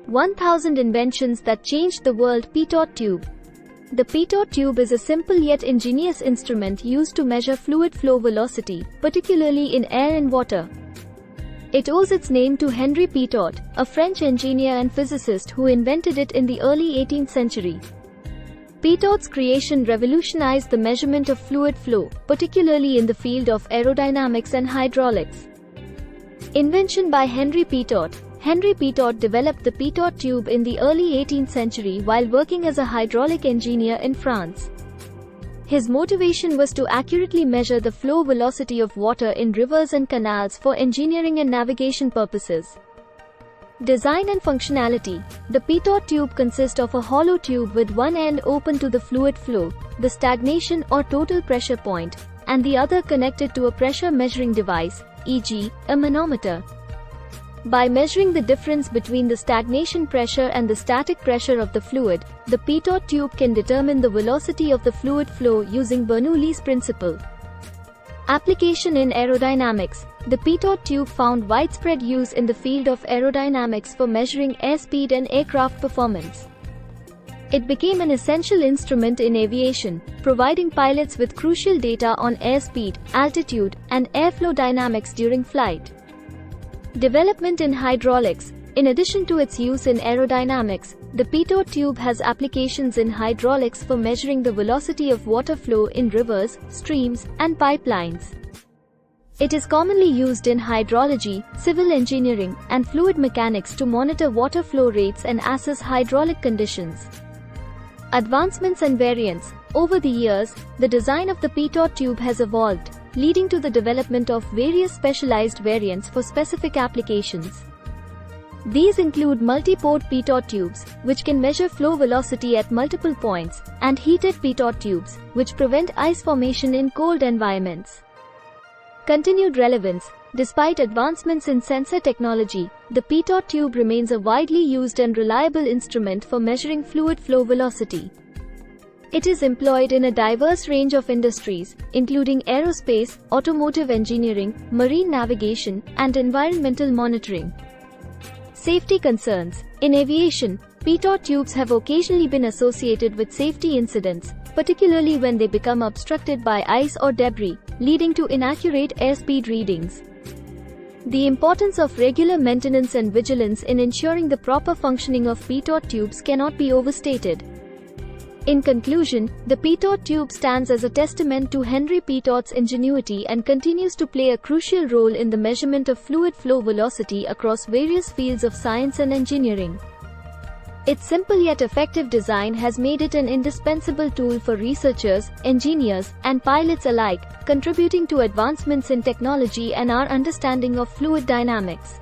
1000 Inventions that changed the world. Pitot tube. The Pitot tube is a simple yet ingenious instrument used to measure fluid flow velocity, particularly in air and water. It owes its name to Henri Pitot, a French engineer and physicist who invented it in the early 18th century. Pitot's creation revolutionized the measurement of fluid flow, particularly in the field of aerodynamics and hydraulics. Invention by Henri Pitot. Henri Pitot developed the Pitot tube in the early 18th century while working as a hydraulic engineer in France. His motivation was to accurately measure the flow velocity of water in rivers and canals for engineering and navigation purposes. Design and functionality. The Pitot tube consists of a hollow tube with one end open to the fluid flow, the stagnation or total pressure point, and the other connected to a pressure measuring device, e.g., a manometer. By measuring the difference between the stagnation pressure and the static pressure of the fluid, the Pitot tube can determine the velocity of the fluid flow using Bernoulli's principle. Application in aerodynamics. The Pitot tube found widespread use in the field of aerodynamics for measuring airspeed and aircraft performance. It became an essential instrument in aviation, providing pilots with crucial data on airspeed, altitude, and airflow dynamics during flight. Development in hydraulics. In addition to its use in aerodynamics, the Pitot tube has applications in hydraulics for measuring the velocity of water flow in rivers, streams, and pipelines. It is commonly used in hydrology, civil engineering, and fluid mechanics to monitor water flow rates and assess hydraulic conditions. Advancements and variants. Over the years, the design of the Pitot tube has evolved, leading to the development of various specialized variants for specific applications. These include multi-port Pitot tubes, which can measure flow velocity at multiple points, and heated Pitot tubes, which prevent ice formation in cold environments. Continued relevance. Despite advancements in sensor technology, the Pitot tube remains a widely used and reliable instrument for measuring fluid flow velocity. It is employed in a diverse range of industries, including aerospace, automotive engineering, marine navigation, and environmental monitoring. Safety concerns. In aviation, Pitot tubes have occasionally been associated with safety incidents, particularly when they become obstructed by ice or debris, leading to inaccurate airspeed readings. The importance of regular maintenance and vigilance in ensuring the proper functioning of Pitot tubes cannot be overstated. In conclusion, the Pitot tube stands as a testament to Henri Pitot's ingenuity and continues to play a crucial role in the measurement of fluid flow velocity across various fields of science and engineering. Its simple yet effective design has made it an indispensable tool for researchers, engineers, and pilots alike, contributing to advancements in technology and our understanding of fluid dynamics.